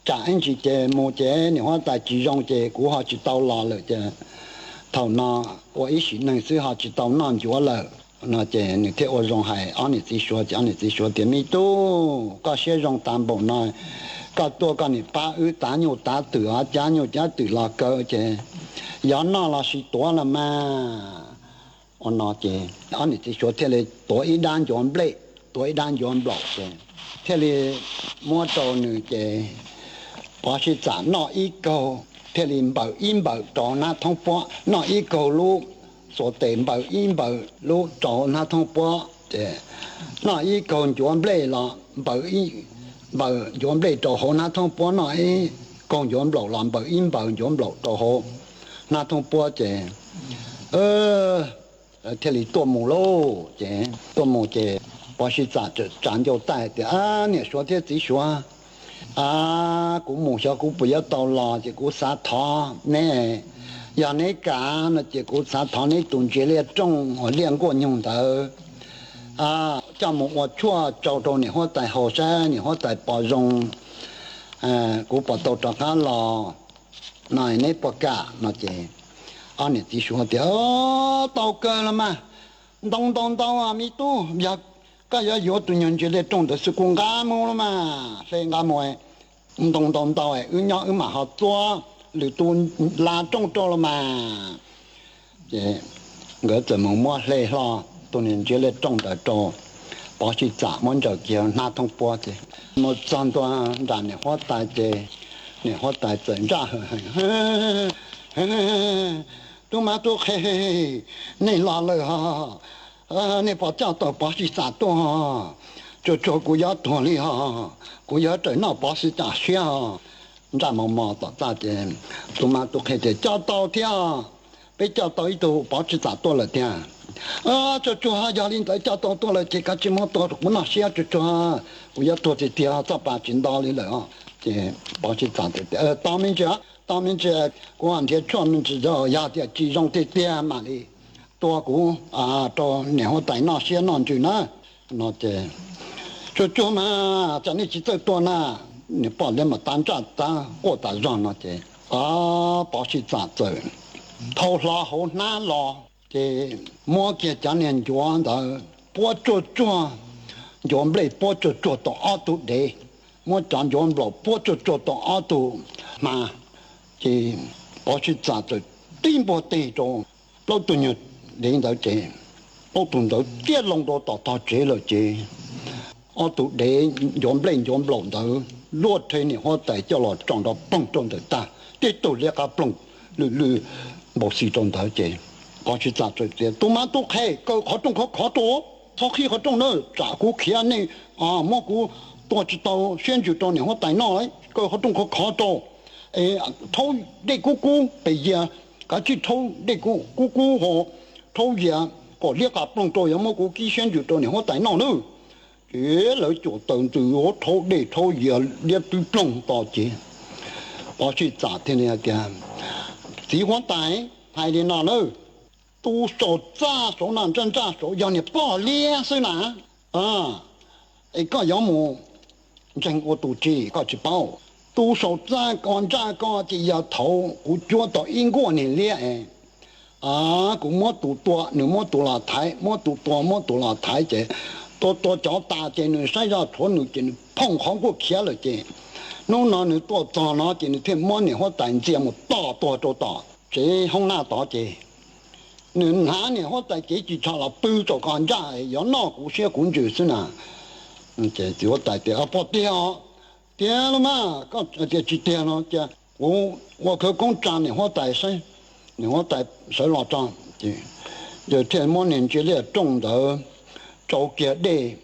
จากอันที่เจมูเจเนี่ยว่าแต่จีจงเจกูหาจิตเอาลาเลยเจเท่านั้นว่าอีสิหนังสือหาจิตเอานั่นจัวเลย那这你听我用海，按你自说，按你自说的没多，个些用担保那，个多个你把鱼打牛打对啊，加牛加对那个这，要那了是多了嘛，我那这，按你自说听嘞多一单转不来，多一单转不了这，听嘞莫到你这，把是咱那一个，听嘞保阴保到那通波那一个路。所定保因保路找那通波的，那一个转不来了，保因保转不来找好那通波那一个转不了，保因保转不了找好那通波的，这里多木喽，这多木这，我是咱就带的你说的自说古木小古不要到了，这古沙滩呢。要你干那结果啥堂里总结了种我练过用的叫我错找到你或在后山你或在包容我把到这干了那你不干那这你只说的到个了嘛当啊咪多要个要有对人觉得种的是公干木了嘛谁干木当到人家嘛好做หรือตูนลาจ้องโตละมาเจ้เกิดจะมองมัวเลยล่ะตัวนี้เจริญจ้องแต่โตพอชิจ่ามันจะเกี่ยวหน้าท้องปวดเจ้หมดจานตัวด่านเนี่ยหัวตายเจ้เนี่ยหัวตายเจ๋งจ้าตัวมาตัวเฮ้นี่ลาเลยฮะนี่พอเจ้าตัวพอชิจ่าตัวจะกูยัดตัวนี่ฮะกูยัดใจน่าพอชิจ่าเชี่ย咱们嘛到咋的，多嘛都开始教导的，被教导一度保持咋多了的，这还家里在教导多了，这个这么多，我那些我要多的点，早把进到里了这保持咋的，当面这过完天专门知道要的集中的点嘛的，多过到年后带那些难住呢，那这。就嘛，这你去这多呢，你把那么单价单我打让了这啊，把去咋走，头拉好难拉，这莫给家人装的，不做装，装不来不做到阿都的，莫讲装不不做到阿都嘛，这把去咋走，顶不对中，老多人领导这，老多都跌弄到这了这。我读的用不用不到，落天你我带叫我撞到蹦撞的大，跌到那个蹦，没事撞到这，我去咋做这，多嘛都开，个好中好多，好去好中了，咋个去啊你啊，莫个多知道选举到你我带那来，个好中好多，偷那姑被呀，个去偷那姑和偷呀，个那个蹦到有莫个去选举到你我带那了。来做等住我偷的偷也列对弄到这，我去咋天那点，喜欢带还得哪了，都手扎手难真扎手，要你包脸是哪啊？个要么真我都知个去包，都手扎干就要头，我觉到英国人脸啊，我莫多多，你莫多了台，莫多多莫多了台这。多找大件的，身上穿的件，碰好过开了件，弄那你多脏那件的，天莫你好单件么大多就大，这红那大件，你哪年好在几句差了，背着干家，要那股些工就是呢，这就我带的啊不掉了嘛，这去掉了这，我可讲站你好带身，你好带手老张，就天莫年纪了种的。做嘅咧，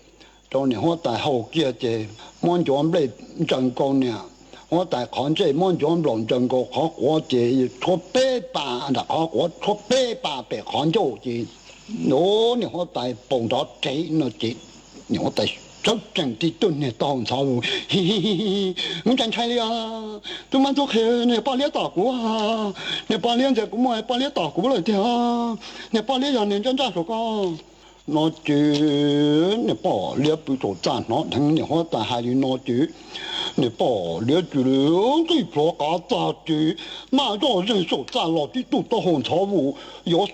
做年我大後嘅啫，滿咗咩正高呢？我大看即係滿咗龍正高，我這出北巴嗱，我出北巴被看咗嘅，我年我大碰到這那這，我大真正啲蹲嘅當炒，嘿嘿嘿，唔真係啊！做乜做佢？你把你打鼓啊？你把你只鼓咪把你打鼓嚟聽啊？你把你人年真真熟個。nó chứ nè bỏ liệt bị tổ chán nó thằng nè hoa tại hai đứa nó chứ nè bỏ liệt chứ cái pro cá cha chứ mà cho dân số chán lo thì tụt tao hồn cháu vụ có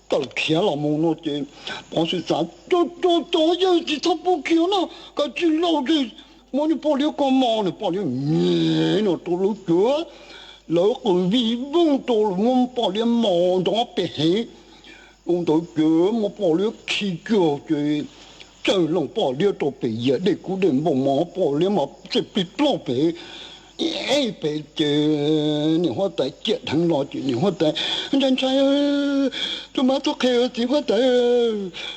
cái kia là mông nó chứ bỏ sự chán cho giờ chỉ thắp bút kia nó cái chữ lâu chứ mà nè bỏ liệt con mò nè bỏ liệt nhẹ nó tôi lúc chưa lỡ cái vi vung tôi muốn bỏ liệt mò đó bị hết ông tôi cứ một bỏ liệt khi chưa chứ trời lòng bỏ liệt tôi bị gì để cứ để một mỏ bỏ liệt mà sẽ bị lâu bị ấy bị chứ nếu hoa tại chết thằng lo chứ nếu hoa tại chân trai tôi mà tôi kêu thì hoa tại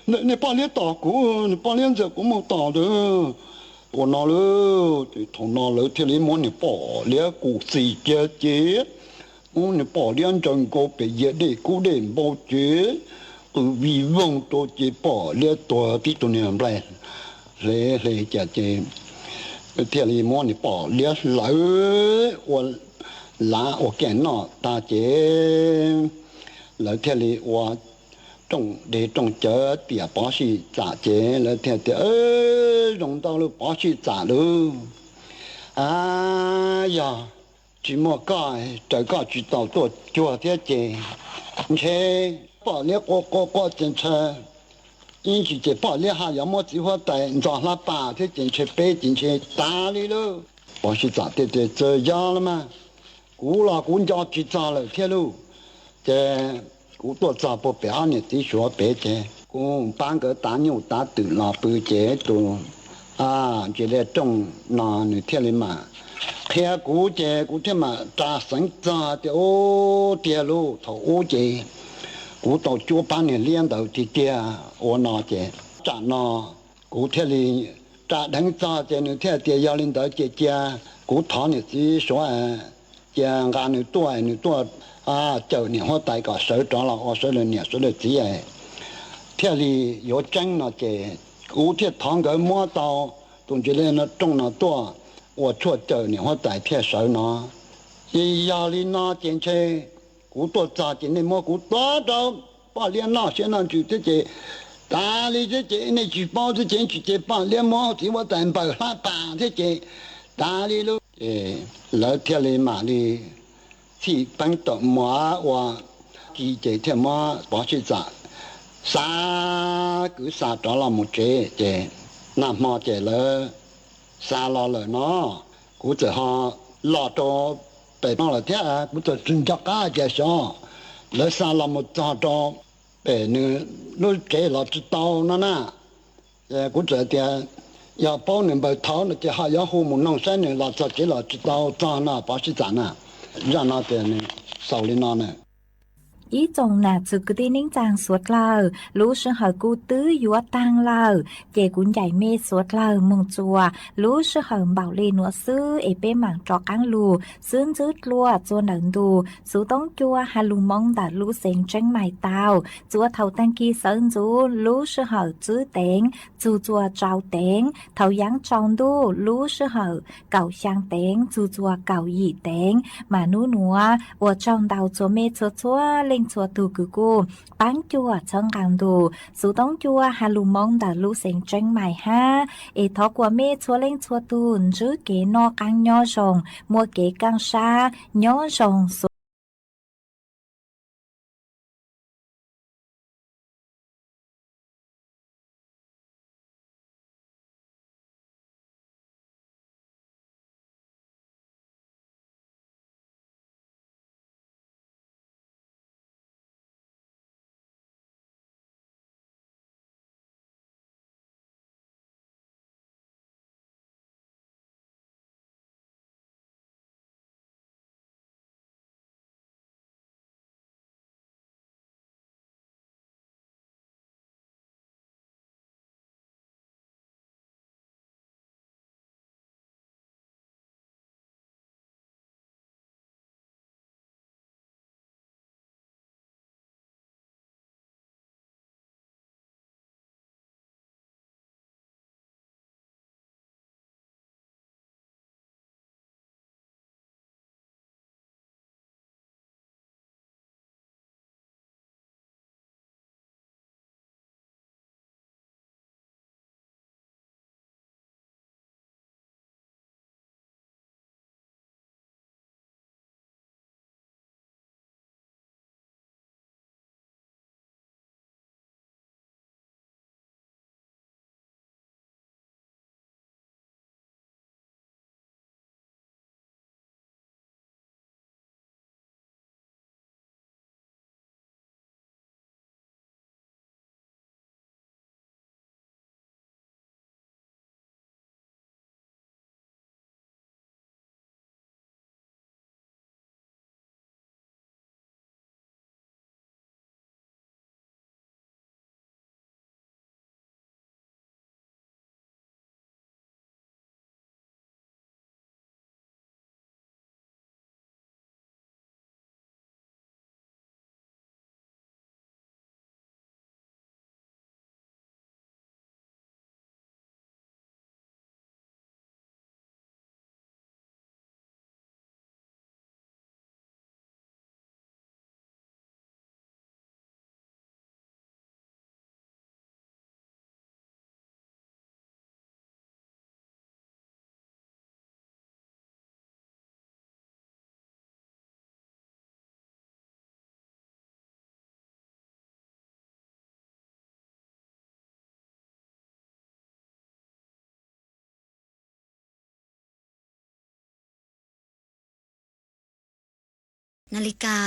này bỏ liệt tỏ của này bỏ liệt giờ cũng một tỏ đó còn nó nữa thì thằng nó nữa thì lấy món này bỏ liệt cụ gì kia chứ ông này bỏ liệt chân cô bị gì để cứ để bao chứ vì vong tôi chỉ bỏ liệtตัวที่ตัวเนี่ยไปเลยจะที่นี่มอนี่bỏ liệt lỡ là ở cái nọ ta chỉ lỡที่นี่ว่าtrong chợ tiệm bỏ xí trả chế lỡที่dùng到了bỏ xí trả luôn ya chỉ một cái trời có chỉ tàu tôi chùa thế chế thế bỏ liệt có chính sách因此这把你下要么只好带让他把这进去背进去打你了，我是咋的这样了嘛？古老公家去抓了铁路，这古多抓不表呢，得说白这，公半个大牛打对了不这都啊，这来种那你铁里嘛，看古天嘛扎生扎的哦铁路头这。古到九八年练到的爹，我拿着扎那古天里扎等扎着呢，天爹要领导姐姐，古堂呢是说将俺呢多啊，就年我大个手长了，我手了年手了几哎，天里有真了这古天堂个摸到，总之呢那种了多，我错就年我大天手呢，一压力拿进去。古多扎进来么？古多到把脸拿先拿去这些，大理这这那举报之前去接报，连毛替我担保他把这这大理路老天里马里ที่ปังตอมัวว่ากี่เจเทมัวปอชิจะสากุสาตอลามุเจเจน้ำมอเจเลยสาลอเลยเนาะกูจะหอหลอดไปน้องละเท่ากูจะจุนจักก้าเจชอแล้วสาลามุจอดเป็นนึงรู้เจเราจะโตนั่นน่ะกูจะเดีย要保能不逃呢，就还要和睦农山呢，老早给老知道长那把是长那，让那边呢少领那呢。ý chồng nà chữ cứ tin nính chàng suốt lờ lũ sư hở cu tứ yúa tăng lờ chè cuốn dạy mê suốt lờ mừng chùa lũ sư hở bảo lê nụa sư ế bê mảng trọ cáng lù sướng dứt lùa chua nẩn đù sú tông chua hà lù mong đã lũ xén tranh mài tàu chua thầu tăng kỳ sơn chú lũ sư hở chữ tên chú chua trao tên thầu giáng trong đu lũ sư hở cầu sang tên chú chua cầu yỉ tên mà nú nụa ở trong đầu chua mê chua chua lên chùa tu cử cô bán chùa chân càng đồ số tống chùa hà lù mong đã lũ sen tranh mài ha ê thọ của mê chùa lên chùa tu giữ kế no càng nhỏ rồng mua kế càng xa nhỏ rồngนาฬิกา